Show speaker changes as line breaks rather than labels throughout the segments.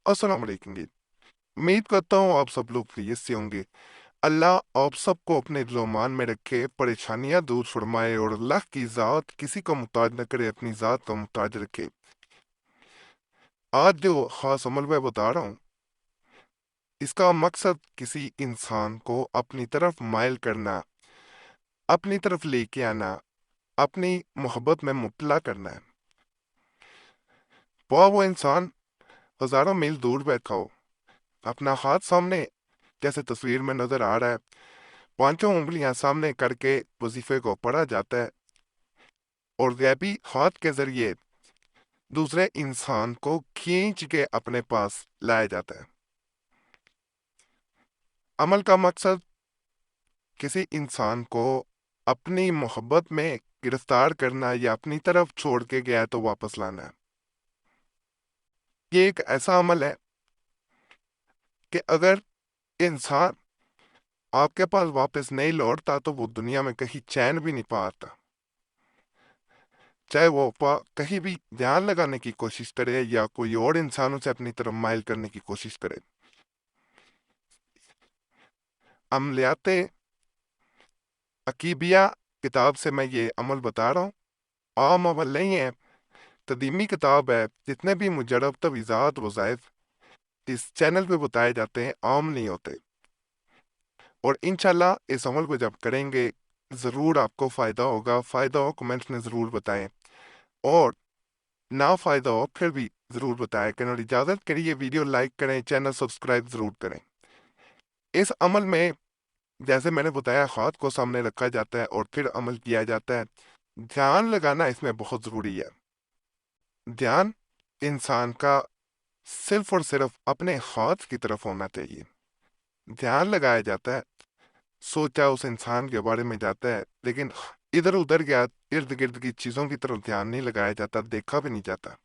अस्सलाम वालेकुम जी। उम्मीद करता हूँ आप सब लोग खैरियत से होंगे। अल्लाह आप सबको अपने ईमान में रखे, परेशानियां दूर फरमाए और अल्लाह की ज़ात किसी का मुताज न करे, अपनी ज़ात का मुताज रखे। आज जो ख़ास अमल मैं बता रहा हूँ, इसका मकसद किसी इंसान को अपनी तरफ माइल करना, अपनी तरफ लेके आना, अपनी मोहब्बत में मुब्तला करना है। वो इंसान हज़ारों मील दूर बैठा हो, अपना हाथ सामने जैसे तस्वीर में नज़र आ रहा है, पांचों उंगलियां सामने करके वजीफे को पढ़ा जाता है और गैबी हाथ के जरिए दूसरे इंसान को खींच के अपने पास लाया जाता है। अमल का मकसद किसी इंसान को अपनी मोहब्बत में गिरफ्तार करना या अपनी तरफ छोड़ के गया तो वापस लाना है। ये एक ऐसा अमल है कि अगर इंसान आपके पास वापस नहीं लौटता तो वो दुनिया में कहीं चैन भी नहीं पाता, चाहे वो कहीं भी ध्यान लगाने की कोशिश करे या कोई और इंसानों से अपनी तरफ माइल करने की कोशिश करे। अमलियात अकीबिया किताब से मैं ये अमल बता रहा हूँ। आम अमल नहीं है, तदीमी किताब है। जितने भी मुजरब तवीज़ात वज़ाइफ इस चैनल पे बताए जाते हैं, आम नहीं होते। और इंशाल्लाह इस अमल को जब करेंगे ज़रूर आपको फ़ायदा होगा। फ़ायदा हो कमेंट्स में ज़रूर बताएं, और ना फ़ायदा हो फिर भी ज़रूर बताएं। करें इजाज़त करिए, वीडियो लाइक करें, चैनल सब्सक्राइब ज़रूर करें। इस अमल में जैसे मैंने बताया, हाथ को सामने रखा जाता है और फिर अमल किया जाता है। ध्यान लगाना इसमें बहुत ज़रूरी है। ध्यान इंसान का सिर्फ और सिर्फ अपने हाथ की तरफ होना चाहिए। ध्यान लगाया जाता है, सोचा उस इंसान के बारे में जाता है, लेकिन इधर उधर या इर्द गिर्द की चीज़ों की तरफ ध्यान नहीं लगाया जाता, देखा भी नहीं जाता।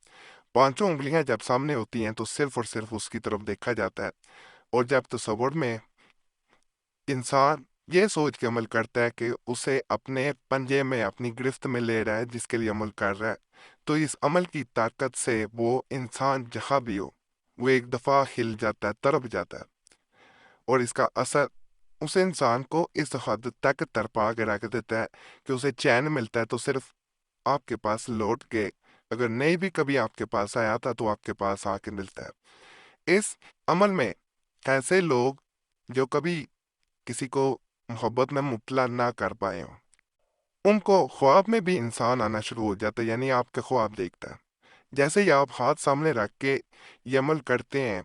पांचों उंगलियां जब सामने होती हैं तो सिर्फ और सिर्फ उसकी तरफ देखा जाता है। और जब तसव्वुर में इंसान ये सोच के अमल करता है कि उसे अपने पंजे में, अपनी गिरफ्त में ले रहा है जिसके लिए अमल कर रहा है, तो इस अमल की ताकत से वो इंसान जहाँ भी हो, वो एक दफ़ा हिल जाता है, तड़प जाता है। और इसका असर उस इंसान को इस हद तक तड़पा के रख देता है कि उसे चैन मिलता है तो सिर्फ आपके पास लौट के, अगर नहीं भी कभी आपके पास आया था तो आपके पास आके मिलता है। इस अमल में ऐसे लोग जो कभी किसी को मोहब्बत में मुब्तला ना कर पाए हों, उनको ख्वाब में भी इंसान आना शुरू हो जाता है, यानी आपके ख्वाब देखता है। जैसे ही आप हाथ सामने रख के ये अमल करते हैं,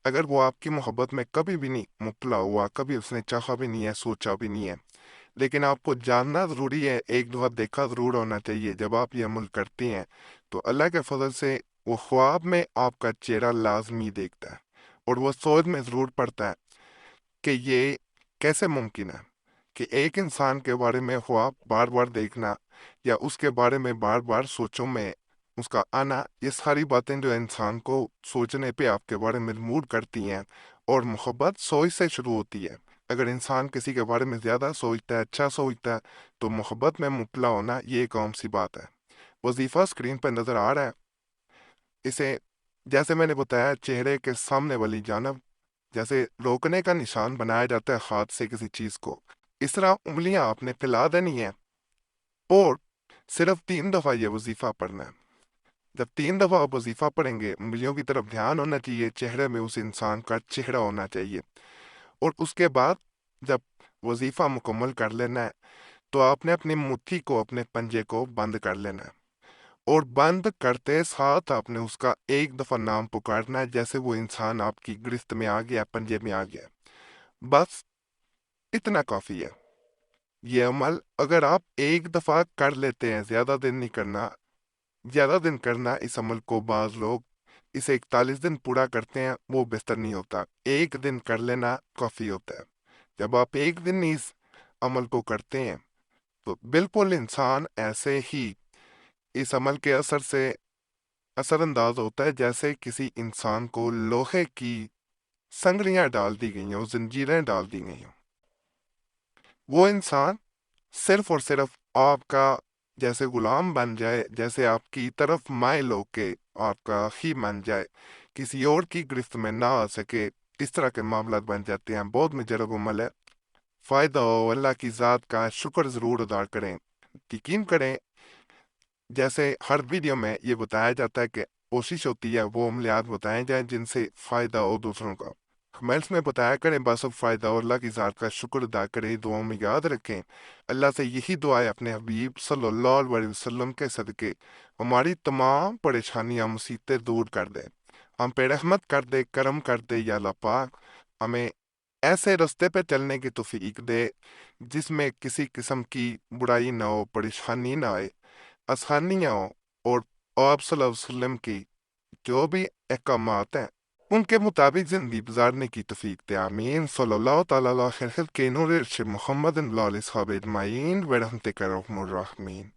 अगर वो आपकी मोहब्बत में कभी भी नहीं मुब्तला हुआ, कभी उसने चाहा भी नहीं है, सोचा भी नहीं है, लेकिन आपको जानना ज़रूरी है, एक दफ़ा देखा ज़रूर होना चाहिए। जब आप ये अमल करते हैं तो अल्लाह के फजल से वो ख्वाब में आपका चेहरा लाजमी देखता है, और वो सोच में ज़रूर पड़ता है कि ये कैसे मुमकिन है कि एक इंसान के बारे में ख्वाब बार बार देखना या उसके बारे में बार बार सोचों में उसका आना, ये सारी बातें जो इंसान को सोचने पे आपके बारे में मजबूर करती हैं। और मोहब्बत सोच से शुरू होती है। अगर इंसान किसी के बारे में ज़्यादा सोचता है, अच्छा सोचता है, तो मोहब्बत में मुबतला होना ये एक आम सी बात है। वजीफ़ा स्क्रीन पर नज़र आ रहा है। इसे जैसे मैंने बताया, चेहरे के सामने वाली जानब जैसे रोकने का निशान बनाया जाता है हाथ से किसी चीज को, इस तरह उंगलियां आपने फैला देनी है और सिर्फ 3 दफा ये वजीफा पढ़ना है। जब 3 दफा आप वजीफा पढ़ेंगे, उंगलियों की तरफ ध्यान होना चाहिए, चेहरे में उस इंसान का चेहरा होना चाहिए। और उसके बाद जब वजीफा मुकम्मल कर लेना है, तो आपने अपनी मुट्ठी को, अपने पंजे को बंद कर लेना है। और बंद करते साथ आपने उसका एक दफा नाम पुकारना है, जैसे वो इंसान आपकी गिरफ्त में आ गया, पंजे में आ गया। बस इतना काफी है। ये अमल अगर आप एक दफा कर लेते हैं, ज्यादा दिन नहीं करना। ज्यादा दिन करना इस अमल को, बाज लोग इसे 41 दिन पूरा करते हैं, वो बेहतर नहीं होता। एक दिन कर लेना काफी होता है। जब आप एक दिन इस अमल को करते हैं तो बिल्कुल इंसान ऐसे ही इस अमल के असर से असरअंदाज होता है, जैसे किसी इंसान को लोहे की संगलियां डाल दी गई हों, जंजीरें डाल दी गई हों। वो इंसान सिर्फ और सिर्फ आपका जैसे गुलाम बन जाए, जैसे आपकी तरफ माइल होके आपका ही बन जाए। کسی اور کی گرفت میں نہ آ سکے، اس طرح کے معاملات بن جاتے ہیں۔ بہت مجرب عمل ہے، فائدہ ہو اللہ کی ذات کا شکر ضرور ادا کریں، یقین کریں جیسے ہر ویڈیو میں یہ بتایا جاتا ہے کہ کوشش ہوتی ہے وہ عملیات بتائے جائیں جن سے فائدہ ہو دوسروں کا۔ کمنٹس میں بتایا کریں بس اب فائدہ ہو، اللہ کی ذات کا شکر ادا کریں، دعاؤں میں یاد رکھیں۔ اللہ سے یہی دعا ہے اپنے حبیب صلی اللہ علیہ وسلم کے صدقے ہماری تمام پریشانیاں مصیبتیں دور کر دے، ہم پہ رحمت کر دے، کرم کر دے یا اللہ پاک، ہمیں ایسے رستے پہ چلنے کی توفیق دے جس میں کسی قسم کی برائی نہ ہو، پریشانی نہ آئے، آسانیاں ہوں، اور آپ صلی اللہ علیہ وسلم کی جو بھی احکامات ہیں ان کے مطابق زندگی گزارنے کی توفیق دے۔ آمین۔ صلی اللہ تعالیٰ علیہ خلق کے نور ارشد محمد علیہ صحابہ اجمعین ورحمتک ارحم الراحمین۔